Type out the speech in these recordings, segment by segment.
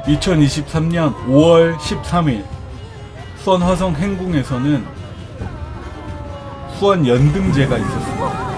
2023년 5월 13일 수원 화성 행궁에서는 수원 연등제가 있었습니다.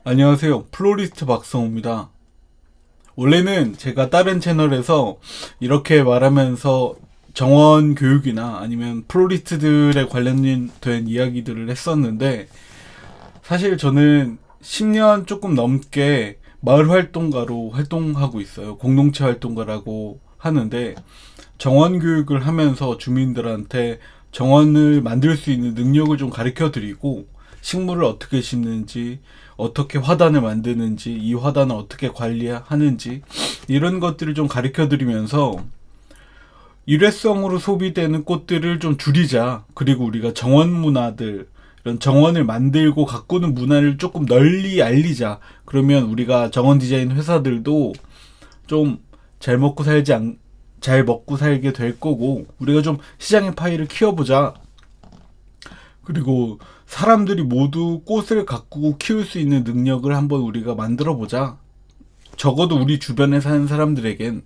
안녕하세요, 플로리스트 박성우입니다. 원래는 제가 다른 채널에서 이렇게 말하면서 정원 교육이나 아니면 플로리스트들에 관련된 이야기들을 했었는데, 사실 저는 10년 조금 넘게 마을 활동가로 활동하고 있어요. 공동체 활동가라고 하는데, 정원 교육을 하면서 주민들한테 정원을 만들 수 있는 능력을 좀 가르쳐 드리고, 식물을 어떻게 심는지, 어떻게 화단을 만드는지, 이 화단을 어떻게 관리하는지, 이런 것들을 좀 가르쳐 드리면서 일회성으로 소비되는 꽃들을 좀 줄이자. 그리고 우리가 정원 문화들, 이런 정원을 만들고 가꾸는 문화를 조금 널리 알리자. 그러면 우리가 정원 디자인 회사들도 좀 잘 먹고 살게 될 거고, 우리가 좀 시장의 파이를 키워보자. 그리고 사람들이 모두 꽃을 가꾸고 키울 수 있는 능력을 한번 우리가 만들어 보자. 적어도 우리 주변에 사는 사람들에겐.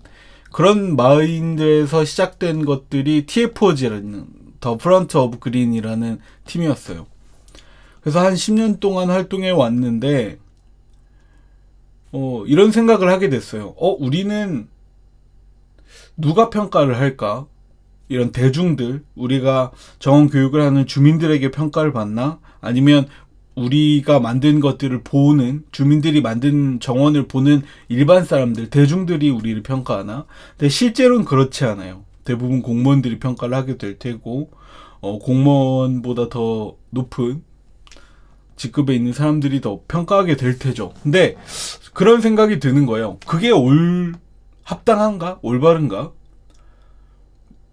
그런 마인드에서 시작된 것들이 TFOG라는 더 프런트 오브 그린이라는 팀이었어요. 그래서 한 10년 동안 활동해 왔는데 이런 생각을 하게 됐어요. 우리는 누가 평가를 할까? 이런 대중들, 우리가 정원 교육을 하는 주민들에게 평가를 받나? 아니면 우리가 만든 것들을 보는, 주민들이 만든 정원을 보는 일반 사람들, 대중들이 우리를 평가하나? 근데 실제로는 그렇지 않아요. 대부분 공무원들이 평가를 하게 될 테고, 공무원보다 더 높은 직급에 있는 사람들이 더 평가하게 될 테죠. 근데 그런 생각이 드는 거예요. 그게 합당한가? 올바른가?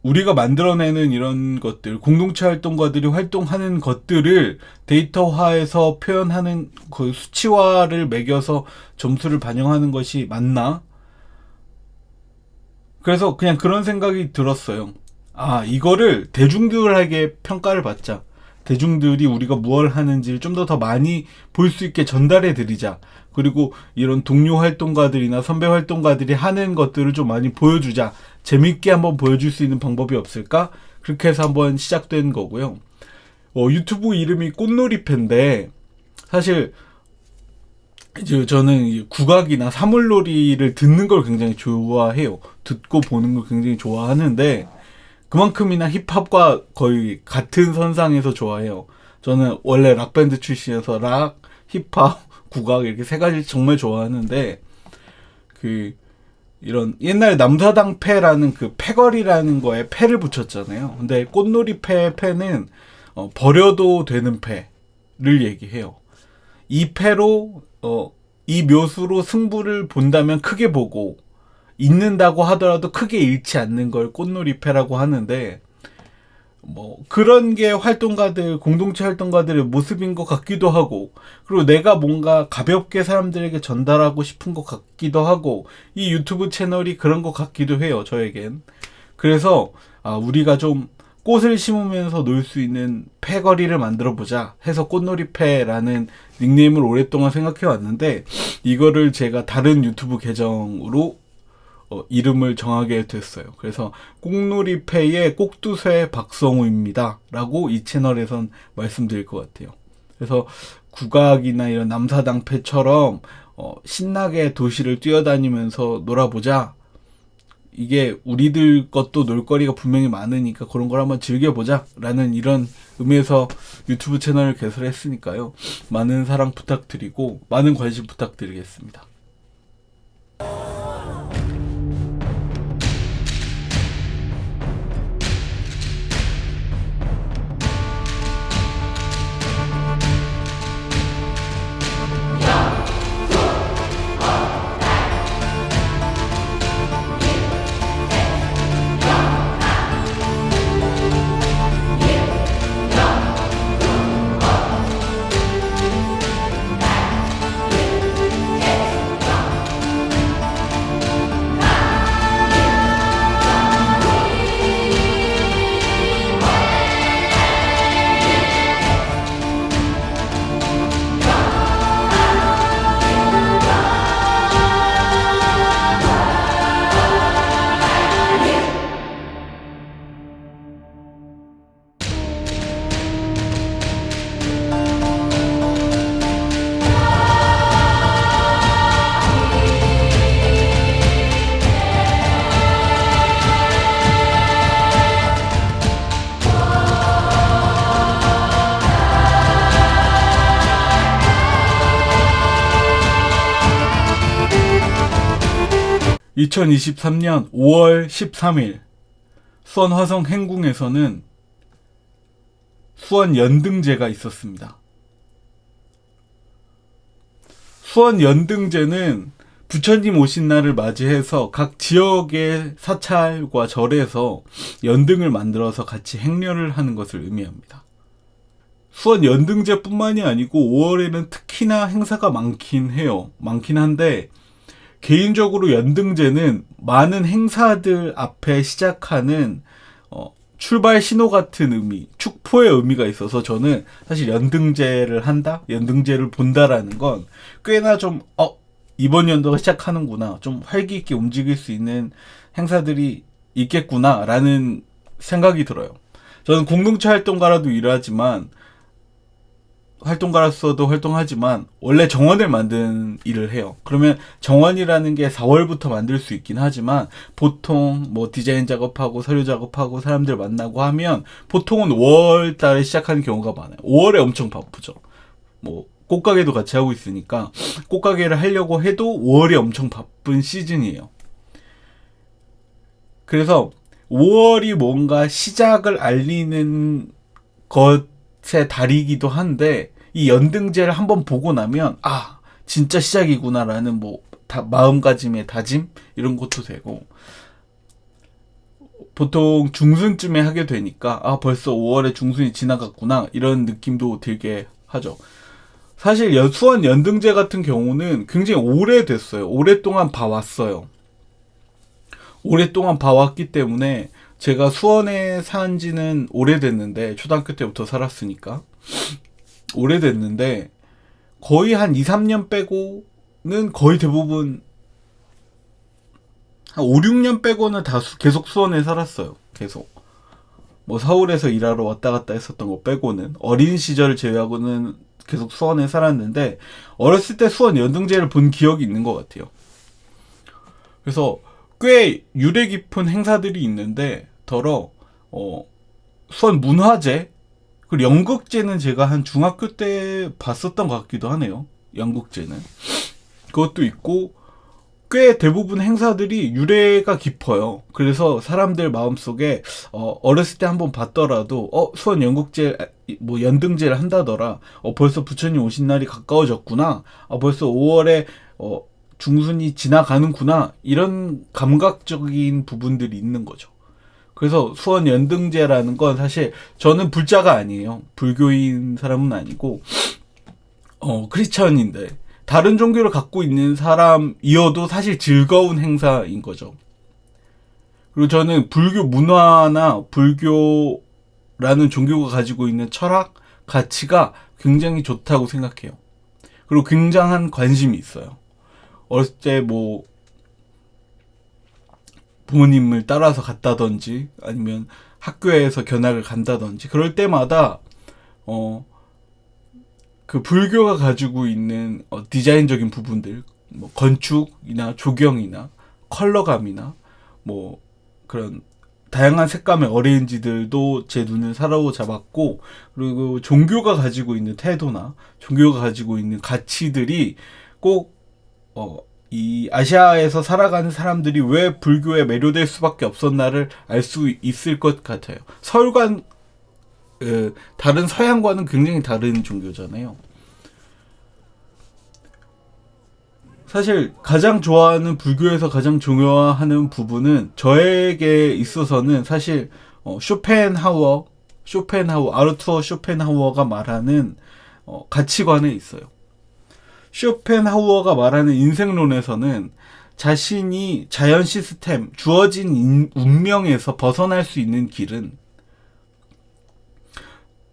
우리가 만들어내는 이런 것들, 공동체 활동가들이 활동하는 것들을 데이터화해서 표현하는 그 수치화를 매겨서 점수를 반영하는 것이 맞나? 그래서 그냥 그런 생각이 들었어요. 이거를 대중들에게 평가를 받자. 대중들이 우리가 무엇을 하는지를 좀 더 많이 볼 수 있게 전달해 드리자. 그리고 이런 동료 활동가들이나 선배 활동가들이 하는 것들을 좀 많이 보여주자. 재밌게 한번 보여줄 수 있는 방법이 없을까? 그렇게 해서 한번 시작된 거고요. 유튜브 이름이 꽃놀이패인데, 사실 이제 저는 국악이나 사물놀이를 듣는 걸 굉장히 좋아해요. 듣고 보는 걸 굉장히 좋아하는데, 그만큼이나 힙합과 거의 같은 선상에서 좋아해요. 저는 원래 락밴드 출신이어서 락, 힙합, 국악 이렇게 세 가지 정말 좋아하는데, 이런 옛날에 남사당 패라는 그 패거리라는 거에 패를 붙였잖아요. 근데 꽃놀이 패는 버려도 되는 패를 얘기해요. 이 패로 이 묘수로 승부를 본다면 크게 보고, 잃는다고 하더라도 크게 잃지 않는 걸 꽃놀이 패라고 하는데, 그런 게 공동체 활동가들의 모습인 것 같기도 하고, 그리고 내가 뭔가 가볍게 사람들에게 전달하고 싶은 것 같기도 하고, 이 유튜브 채널이 그런 것 같기도 해요, 저에겐. 그래서, 우리가 좀 꽃을 심으면서 놀 수 있는 패거리를 만들어 보자 해서 꽃놀이패라는 닉네임을 오랫동안 생각해 왔는데, 이거를 제가 다른 유튜브 계정으로 이름을 정하게 됐어요. 그래서 꽃놀이패의 꼭두새 박성우입니다 라고 이 채널에선 말씀드릴 것 같아요. 그래서 국악이나 이런 남사당패처럼 신나게 도시를 뛰어다니면서 놀아보자. 이게 우리들 것도 놀거리가 분명히 많으니까 그런 걸 한번 즐겨보자 라는 이런 의미에서 유튜브 채널을 개설했으니까요. 많은 사랑 부탁드리고 많은 관심 부탁드리겠습니다. 2023년 5월 13일 수원 화성 행궁에서는 수원 연등제가 있었습니다. 수원 연등제는 부처님 오신 날을 맞이해서 각 지역의 사찰과 절에서 연등을 만들어서 같이 행렬을 하는 것을 의미합니다. 수원 연등제뿐만이 아니고 5월에는 특히나 행사가 많긴 해요. 많긴 한데 개인적으로 연등제는 많은 행사들 앞에 시작하는 출발 신호 같은 의미, 축포의 의미가 있어서 저는 사실 연등제를 한다, 연등제를 본다라는 건 꽤나 좀 이번 연도가 시작하는구나, 좀 활기 있게 움직일 수 있는 행사들이 있겠구나라는 생각이 들어요. 저는 공동체 활동가라도 일하지만 활동가로서도 활동하지만 원래 정원을 만든 일을 해요. 그러면 정원이라는 게 4월부터 만들 수 있긴 하지만 보통 뭐 디자인 작업하고 서류 작업하고 사람들 만나고 하면 보통은 5월 달에 시작하는 경우가 많아요. 5월에 엄청 바쁘죠. 뭐 꽃가게도 같이 하고 있으니까 꽃가게를 하려고 해도 5월이 엄청 바쁜 시즌이에요. 그래서 5월이 뭔가 시작을 알리는 것의 달이기도 한데 이 연등제를 한번 보고 나면 진짜 시작이구나라는 마음가짐의 다짐 이런 것도 되고, 보통 중순쯤에 하게 되니까 벌써 5월에 중순이 지나갔구나 이런 느낌도 들게 하죠. 사실 수원 연등제 같은 경우는 굉장히 오래됐어요. 오랫동안 봐왔어요. 오랫동안 봐왔기 때문에 제가 수원에 산 지는 오래됐는데, 초등학교 때부터 살았으니까 오래됐는데 거의 한 2, 3년 빼고는 거의 대부분 한 5, 6년 빼고는 다 계속 수원에 살았어요. 계속 뭐 서울에서 일하러 왔다 갔다 했었던 거 빼고는, 어린 시절 제외하고는 계속 수원에 살았는데 어렸을 때 수원 연등제를 본 기억이 있는 것 같아요. 그래서 꽤 유래 깊은 행사들이 있는데 더러 수원 문화제 그리고 연극제는 제가 한 중학교 때 봤었던 것 같기도 하네요. 연극제는 그것도 있고, 꽤 대부분 행사들이 유래가 깊어요. 그래서 사람들 마음속에 어렸을 때 한번 봤더라도 수원 연극제 뭐 연등제를 한다더라, 벌써 부처님 오신 날이 가까워졌구나, 벌써 5월에 중순이 지나가는구나, 이런 감각적인 부분들이 있는 거죠. 그래서 수원 연등제라는 건 사실 저는 불자가 아니에요. 불교인 사람은 아니고 크리스천인데 다른 종교를 갖고 있는 사람이어도 사실 즐거운 행사인 거죠. 그리고 저는 불교 문화나 불교라는 종교가 가지고 있는 철학, 가치가 굉장히 좋다고 생각해요. 그리고 굉장한 관심이 있어요. 어렸을 때 부모님을 따라서 갔다든지 아니면 학교에서 견학을 간다든지 그럴 때마다 그 불교가 가지고 있는 디자인적인 부분들, 뭐 건축이나 조경이나 컬러감이나 뭐 그런 다양한 색감의 어레인지들도 제 눈을 사로잡았고, 그리고 종교가 가지고 있는 태도나 종교가 가지고 있는 가치들이 꼭 이 아시아에서 살아가는 사람들이 왜 불교에 매료될 수밖에 없었나를 알 수 있을 것 같아요. 서울과 다른 서양과는 굉장히 다른 종교잖아요. 사실 가장 좋아하는 불교에서 가장 중요하는 부분은 저에게 있어서는 사실 쇼펜하우어 아르투어 쇼펜하우어가 말하는 가치관에 있어요. 쇼펜하우어가 말하는 인생론에서는 자신이 자연 시스템, 주어진 운명에서 벗어날 수 있는 길은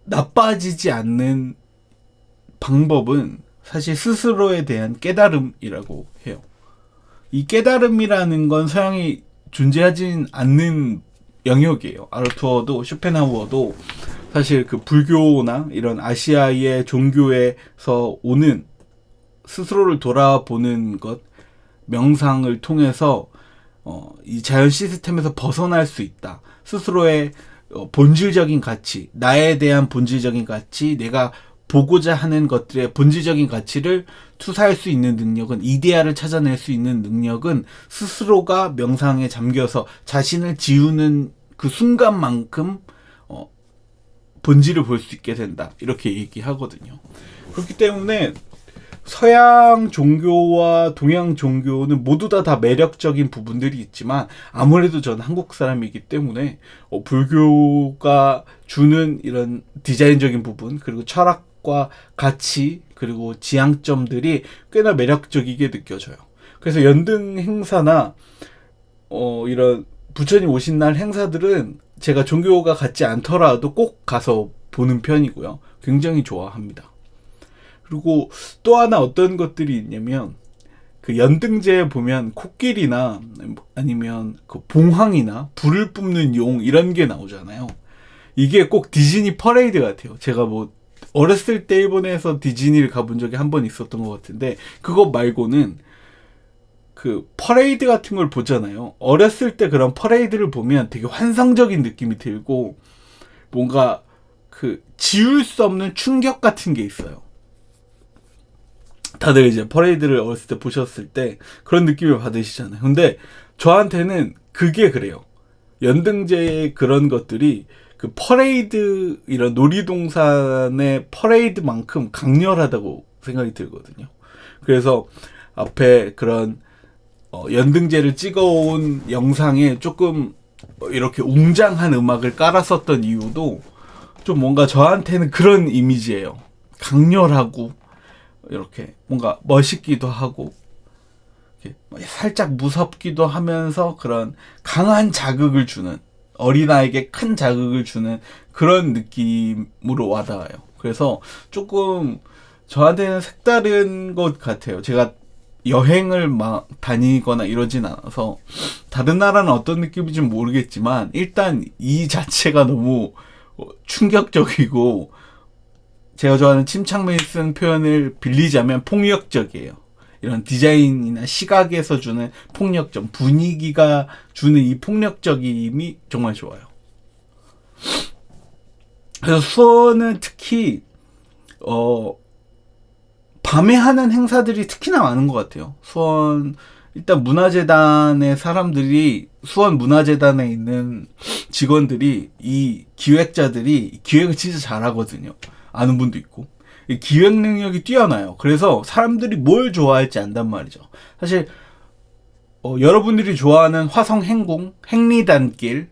나빠지지 않는 방법은 사실 스스로에 대한 깨달음이라고 해요. 이 깨달음이라는 건 서양이 존재하진 않는 영역이에요. 아르투어도 쇼펜하우어도 사실 그 불교나 이런 아시아의 종교에서 오는 스스로를 돌아보는 것, 명상을 통해서 이 자연 시스템에서 벗어날 수 있다. 스스로의 본질적인 가치, 나에 대한 본질적인 가치, 내가 보고자 하는 것들의 본질적인 가치를 투사할 수 있는 능력은, 이데아를 찾아낼 수 있는 능력은 스스로가 명상에 잠겨서 자신을 지우는 그 순간만큼 본질을 볼 수 있게 된다. 이렇게 얘기하거든요. 그렇기 때문에 서양 종교와 동양 종교는 모두 다 매력적인 부분들이 있지만, 아무래도 저는 한국 사람이기 때문에 불교가 주는 이런 디자인적인 부분, 그리고 철학과 가치, 그리고 지향점들이 꽤나 매력적이게 느껴져요. 그래서 연등 행사나 이런 부처님 오신 날 행사들은 제가 종교가 같지 않더라도 꼭 가서 보는 편이고요. 굉장히 좋아합니다. 그리고 또 하나 어떤 것들이 있냐면, 그 연등제에 보면 코끼리나 아니면 그 봉황이나 불을 뿜는 용 이런 게 나오잖아요. 이게 꼭 디즈니 퍼레이드 같아요. 제가 뭐 어렸을 때 일본에서 디즈니를 가본 적이 한 번 있었던 것 같은데, 그것 말고는 그 퍼레이드 같은 걸 보잖아요. 어렸을 때 그런 퍼레이드를 보면 되게 환상적인 느낌이 들고, 뭔가 그 지울 수 없는 충격 같은 게 있어요. 다들 이제 퍼레이드를 어렸을 때 보셨을 때 그런 느낌을 받으시잖아요. 근데 저한테는 그게 그래요. 연등제의 그런 것들이 그 퍼레이드, 이런 놀이동산의 퍼레이드만큼 강렬하다고 생각이 들거든요. 그래서 앞에 그런 연등제를 찍어온 영상에 조금 이렇게 웅장한 음악을 깔았었던 이유도 좀 뭔가 저한테는 그런 이미지예요. 강렬하고 이렇게 뭔가 멋있기도 하고 이렇게 살짝 무섭기도 하면서 그런 강한 자극을 주는, 어린아이에게 큰 자극을 주는 그런 느낌으로 와닿아요. 그래서 조금 저한테는 색다른 것 같아요. 제가 여행을 막 다니거나 이러진 않아서 다른 나라는 어떤 느낌인지 모르겠지만, 일단 이 자체가 너무 충격적이고, 제가 좋아하는 침착맨이 쓴 표현을 빌리자면 폭력적이에요. 이런 디자인이나 시각에서 주는 폭력적, 분위기가 주는 이 폭력적임이 정말 좋아요. 그래서 수원은 특히 밤에 하는 행사들이 특히나 많은 것 같아요. 수원, 일단 문화재단의 사람들이, 수원 문화재단에 있는 직원들이, 이 기획자들이 기획을 진짜 잘하거든요. 아는 분도 있고. 기획 능력이 뛰어나요. 그래서 사람들이 뭘 좋아할지 안단 말이죠. 사실 여러분들이 좋아하는 화성 행궁, 행리단길,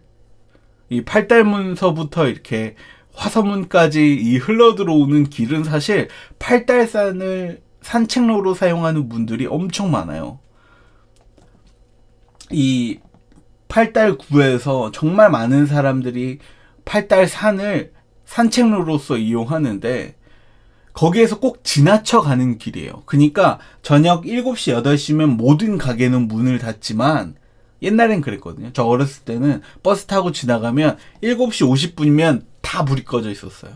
이 팔달문서부터 이렇게 화서문까지 이 흘러 들어오는 길은 사실 팔달산을 산책로로 사용하는 분들이 엄청 많아요. 이 팔달구에서 정말 많은 사람들이 팔달산을 산책로로서 이용하는데, 거기에서 꼭 지나쳐 가는 길이에요. 그러니까 저녁 7시, 8시면 모든 가게는 문을 닫지만, 옛날엔 그랬거든요. 저 어렸을 때는 버스 타고 지나가면 7시 50분이면 다 불이 꺼져 있었어요.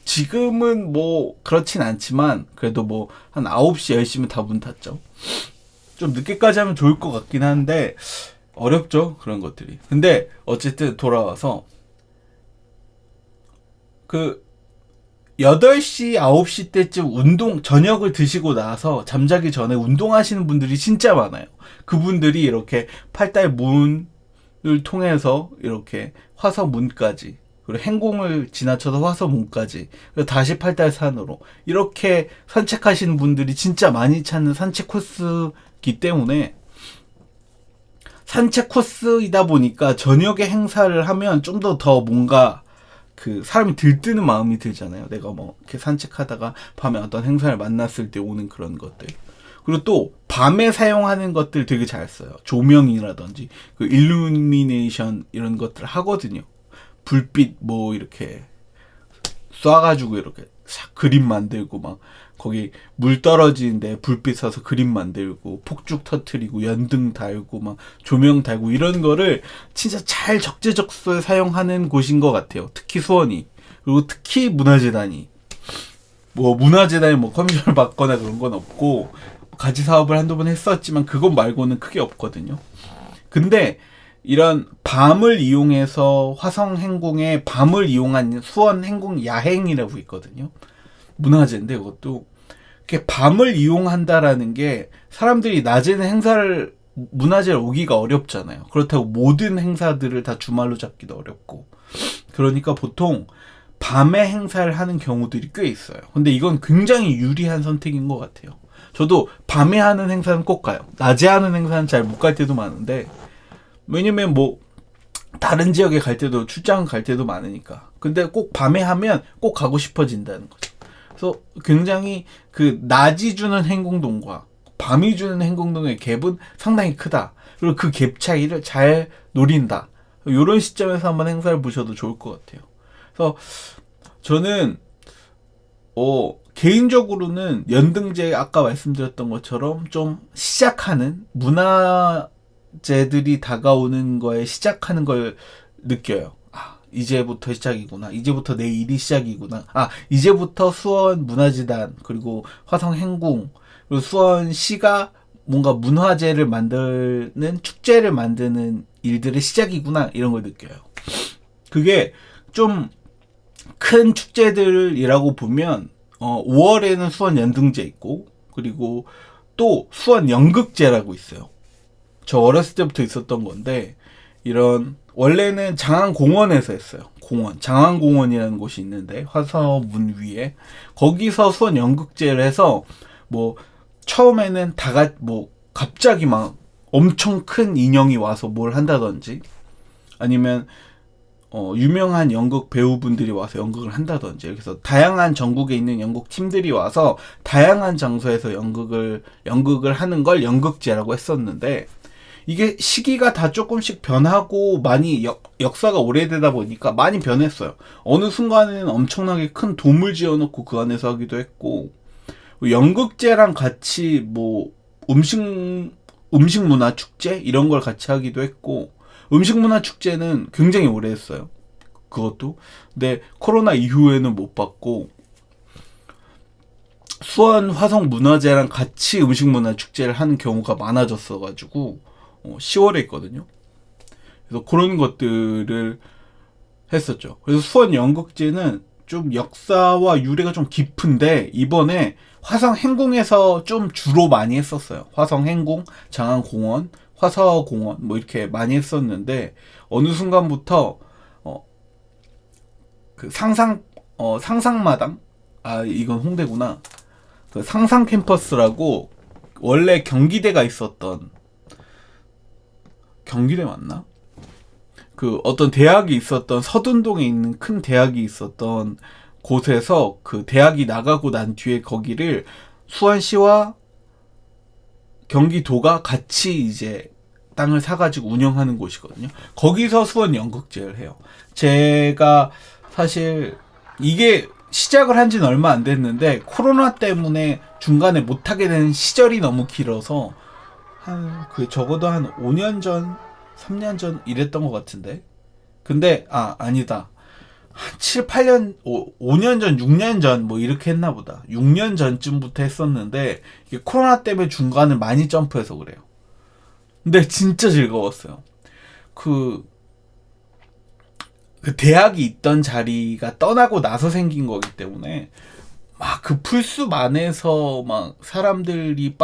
지금은 뭐 그렇진 않지만 그래도 뭐 한 9시 10시면 다 문 닫죠. 좀 늦게까지 하면 좋을 것 같긴 한데 어렵죠, 그런 것들이. 근데 어쨌든 돌아와서 그 8시 9시 때쯤 저녁을 드시고 나서 잠자기 전에 운동하시는 분들이 진짜 많아요. 그분들이 이렇게 팔달 문을 통해서 이렇게 화서문까지, 그리고 행궁을 지나쳐서 화서문까지, 그리고 다시 팔달산으로 이렇게 산책하시는 분들이 진짜 많이 찾는 산책 코스이기 때문에, 산책 코스이다 보니까 저녁에 행사를 하면 좀 더 뭔가 그 사람이 들뜨는 마음이 들잖아요. 내가 뭐 이렇게 산책하다가 밤에 어떤 행사를 만났을 때 오는 그런 것들. 그리고 또 밤에 사용하는 것들 되게 잘 써요. 조명이라든지 그 일루미네이션 이런 것들 하거든요. 불빛 뭐 이렇게 쏴가지고 이렇게 싹 그림 만들고, 막 거기 물 떨어지는데 불빛 쏴서 그림 만들고, 폭죽 터트리고, 연등 달고, 막 조명 달고, 이런 거를 진짜 잘 적재적소에 사용하는 곳인 것 같아요. 특히 수원이. 그리고 특히 문화재단이. 뭐 문화재단이 뭐 커미션을 받거나 그런 건 없고, 가지 사업을 한두 번 했었지만 그것 말고는 크게 없거든요. 근데 이런 밤을 이용해서 화성 행궁의 밤을 이용한 수원 행궁 야행이라고 있거든요. 문화재인데 그것도 이렇게 밤을 이용한다라는 게, 사람들이 낮에는 행사를 문화재를 오기가 어렵잖아요. 그렇다고 모든 행사들을 다 주말로 잡기도 어렵고, 그러니까 보통 밤에 행사를 하는 경우들이 꽤 있어요. 근데 이건 굉장히 유리한 선택인 것 같아요. 저도 밤에 하는 행사는 꼭 가요. 낮에 하는 행사는 잘 못 갈 때도 많은데, 왜냐면 뭐 다른 지역에 갈 때도, 출장 갈 때도 많으니까. 근데 꼭 밤에 하면 꼭 가고 싶어진다는 거죠. 그래서 굉장히 그 낮이 주는 행궁동과 밤이 주는 행궁동의 갭은 상당히 크다. 그리고 그 갭 차이를 잘 노린다. 이런 시점에서 한번 행사를 보셔도 좋을 것 같아요. 그래서 저는 개인적으로는 연등제, 아까 말씀드렸던 것처럼 좀 시작하는, 문화재들이 다가오는 거에 시작하는 걸 느껴요. 이제부터 시작이구나. 이제부터 내 일이 시작이구나. 이제부터 수원 문화재단, 그리고 화성 행궁, 그리고 수원시가 뭔가 문화재를 만드는, 축제를 만드는 일들의 시작이구나. 이런 걸 느껴요. 그게 좀 큰 축제들이라고 보면 5월에는 수원 연등제 있고, 그리고 또 수원 연극제라고 있어요. 저 어렸을 때부터 있었던 건데, 이런 원래는 장안공원에서 했어요. 공원, 장안공원이라는 곳이 있는데 화서문 위에, 거기서 수원 연극제를 해서 뭐 처음에는 뭐 갑자기 막 엄청 큰 인형이 와서 뭘 한다든지, 아니면 유명한 연극 배우분들이 와서 연극을 한다든지, 그래서 다양한 전국에 있는 연극 팀들이 와서 다양한 장소에서 연극을 하는 걸 연극제라고 했었는데, 이게 시기가 다 조금씩 변하고 많이 역사가 오래되다 보니까 많이 변했어요. 어느 순간에는 엄청나게 큰 돔을 지어놓고 그 안에서 하기도 했고, 연극제랑 같이 뭐 음식 문화 축제 이런 걸 같이 하기도 했고, 음식 문화 축제는 굉장히 오래 했어요. 그것도. 근데 코로나 이후에는 못 봤고, 수원 화성 문화재랑 같이 음식 문화 축제를 하는 경우가 많아졌어가지고 10월에 있거든요. 그래서 그런 것들을 했었죠. 그래서 수원 연극제는 좀 역사와 유래가 좀 깊은데, 이번에 화성 행궁에서 좀 주로 많이 했었어요. 화성 행궁, 장안공원, 화서공원 뭐 이렇게 많이 했었는데, 어느 순간부터 그 상상마당, 이건 홍대구나. 그 상상 캠퍼스라고, 원래 경기대가 있었던, 경기대 맞나? 그 어떤 대학이 있었던, 서둔동에 있는 큰 대학이 있었던 곳에서, 그 대학이 나가고 난 뒤에 거기를 수원시와 경기도가 같이 이제 땅을 사가지고 운영하는 곳이거든요. 거기서 수원 연극제를 해요. 제가 사실 이게 시작을 한 지는 얼마 안 됐는데, 코로나 때문에 중간에 못하게 된 시절이 너무 길어서 적어도 한 5년 전, 3년 전 이랬던 것 같은데. 근데 아니다. 7, 8년, 5년 전, 6년 전, 뭐 이렇게 했나 보다. 6년 전쯤부터 했었는데, 이게 코로나 때문에 중간을 많이 점프해서 그래요. 근데 진짜 즐거웠어요. 그 대학이 있던 자리가 떠나고 나서 생긴 거기 때문에, 막 그 풀숲 안에서 막 사람들이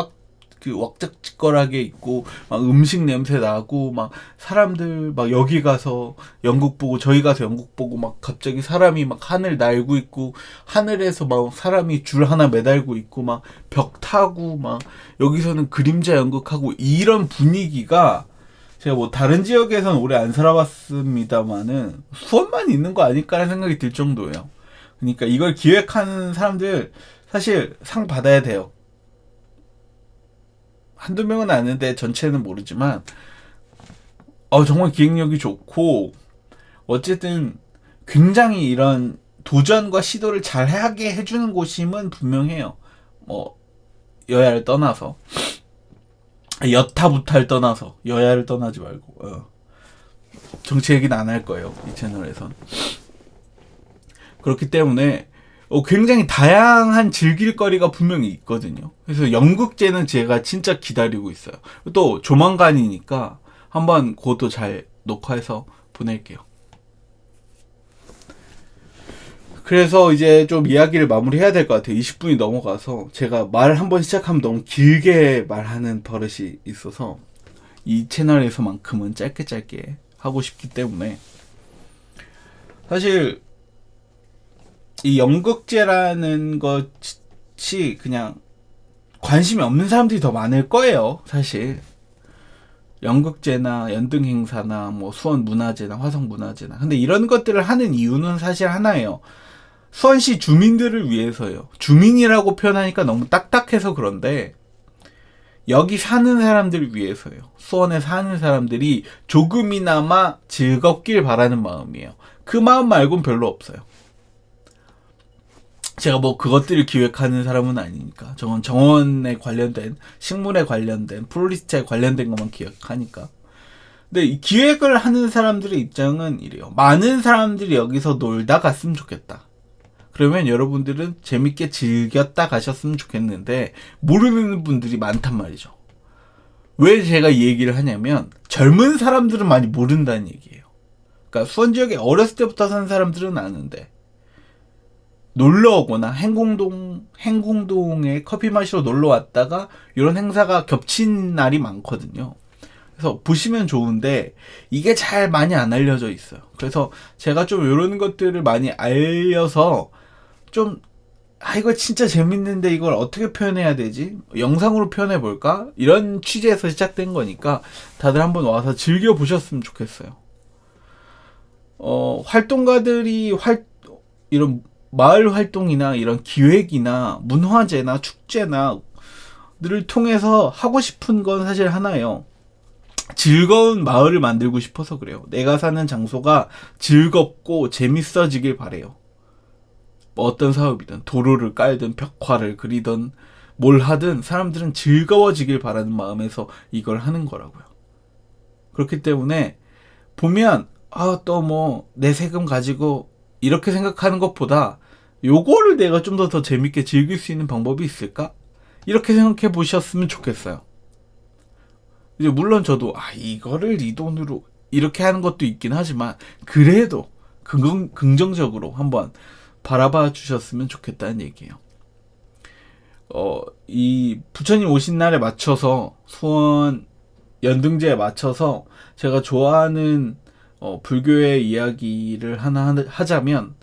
그 왁작지껄하게 있고 막 음식 냄새 나고 막 사람들 막 여기 가서 연극 보고 저기 가서 연극 보고 막 갑자기 사람이 막 하늘 날고 있고 하늘에서 막 사람이 줄 하나 매달고 있고 막 벽 타고 막 여기서는 그림자 연극하고 이런 분위기가, 제가 뭐 다른 지역에선 오래 안 살아봤습니다만은 수원만 있는 거 아닐까라는 생각이 들 정도예요. 그러니까 이걸 기획하는 사람들 사실 상 받아야 돼요. 한두 명은 아는데 전체는 모르지만, 정말 기획력이 좋고, 어쨌든 굉장히 이런 도전과 시도를 잘 하게 해주는 곳임은 분명해요. 뭐 여야를 떠나서, 여타부타를 떠나서, 여야를 떠나지 말고, 정치 얘기는 안 할 거예요, 이 채널에선. 그렇기 때문에 굉장히 다양한 즐길 거리가 분명히 있거든요. 그래서 연극제는 제가 진짜 기다리고 있어요. 또 조만간이니까 한번 그것도 잘 녹화해서 보낼게요. 그래서 이제 좀 이야기를 마무리해야 될 것 같아요. 20분이 넘어가서 제가 말 한번 시작하면 너무 길게 말하는 버릇이 있어서 이 채널에서만큼은 짧게 하고 싶기 때문에, 사실 이 연극제라는 것이 그냥 관심이 없는 사람들이 더 많을 거예요, 사실. 연극제나 연등행사나 뭐 수원문화제나 화성문화제나. 근데 이런 것들을 하는 이유는 사실 하나예요. 수원시 주민들을 위해서요. 주민이라고 표현하니까 너무 딱딱해서 그런데, 여기 사는 사람들을 위해서요. 수원에 사는 사람들이 조금이나마 즐겁길 바라는 마음이에요. 그 마음 말고는 별로 없어요. 제가 뭐 그것들을 기획하는 사람은 아니니까. 저건 정원에 관련된, 식물에 관련된, 플로리스트에 관련된 것만 기획하니까. 근데 이 기획을 하는 사람들의 입장은 이래요. 많은 사람들이 여기서 놀다 갔으면 좋겠다. 그러면 여러분들은 재밌게 즐겼다 가셨으면 좋겠는데, 모르는 분들이 많단 말이죠. 왜 제가 이 얘기를 하냐면, 젊은 사람들은 많이 모른다는 얘기예요. 그러니까 수원 지역에 어렸을 때부터 사는 사람들은 아는데, 놀러 오거나 행궁동에 커피 마시러 놀러 왔다가 이런 행사가 겹친 날이 많거든요. 그래서 보시면 좋은데 이게 잘 많이 안 알려져 있어요. 그래서 제가 좀 이런 것들을 많이 알려서 좀, 이거 진짜 재밌는데 이걸 어떻게 표현해야 되지? 영상으로 표현해 볼까? 이런 취지에서 시작된 거니까 다들 한번 와서 즐겨 보셨으면 좋겠어요. 활동가들이 이런 마을 활동이나 이런 기획이나 문화제나 축제나 를 통해서 하고 싶은 건 사실 하나예요. 즐거운 마을을 만들고 싶어서 그래요. 내가 사는 장소가 즐겁고 재밌어지길 바래요. 뭐 어떤 사업이든 도로를 깔든 벽화를 그리든 뭘 하든 사람들은 즐거워지길 바라는 마음에서 이걸 하는 거라고요. 그렇기 때문에 보면 또 뭐 내 세금 가지고 이렇게 생각하는 것보다 요거를 내가 좀 더 재밌게 즐길 수 있는 방법이 있을까? 이렇게 생각해 보셨으면 좋겠어요. 이제 물론 저도 이거를 이 돈으로 이렇게 하는 것도 있긴 하지만, 그래도 긍정적으로 한번 바라봐 주셨으면 좋겠다는 얘기예요. 이 부처님 오신 날에 맞춰서 수원 연등제에 맞춰서 제가 좋아하는 불교의 이야기를 하나 하자면,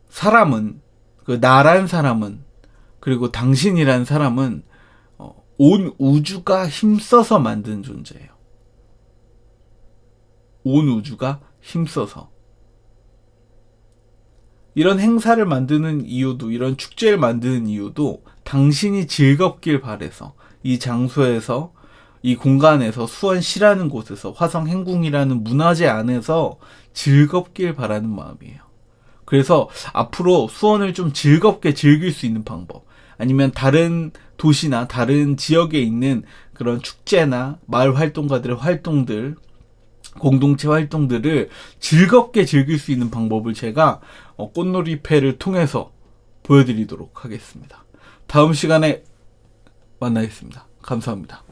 사람은, 나란 사람은, 그리고 당신이란 사람은 온 우주가 힘써서 만든 존재예요. 온 우주가 힘써서. 이런 행사를 만드는 이유도, 이런 축제를 만드는 이유도 당신이 즐겁길 바래서, 이 장소에서, 이 공간에서, 수원시라는 곳에서, 화성행궁이라는 문화재 안에서 즐겁길 바라는 마음이에요. 그래서 앞으로 수원을 좀 즐겁게 즐길 수 있는 방법, 아니면 다른 도시나 다른 지역에 있는 그런 축제나 마을 활동가들의 활동들, 공동체 활동들을 즐겁게 즐길 수 있는 방법을 제가 꽃놀이패를 통해서 보여드리도록 하겠습니다. 다음 시간에 만나겠습니다. 감사합니다.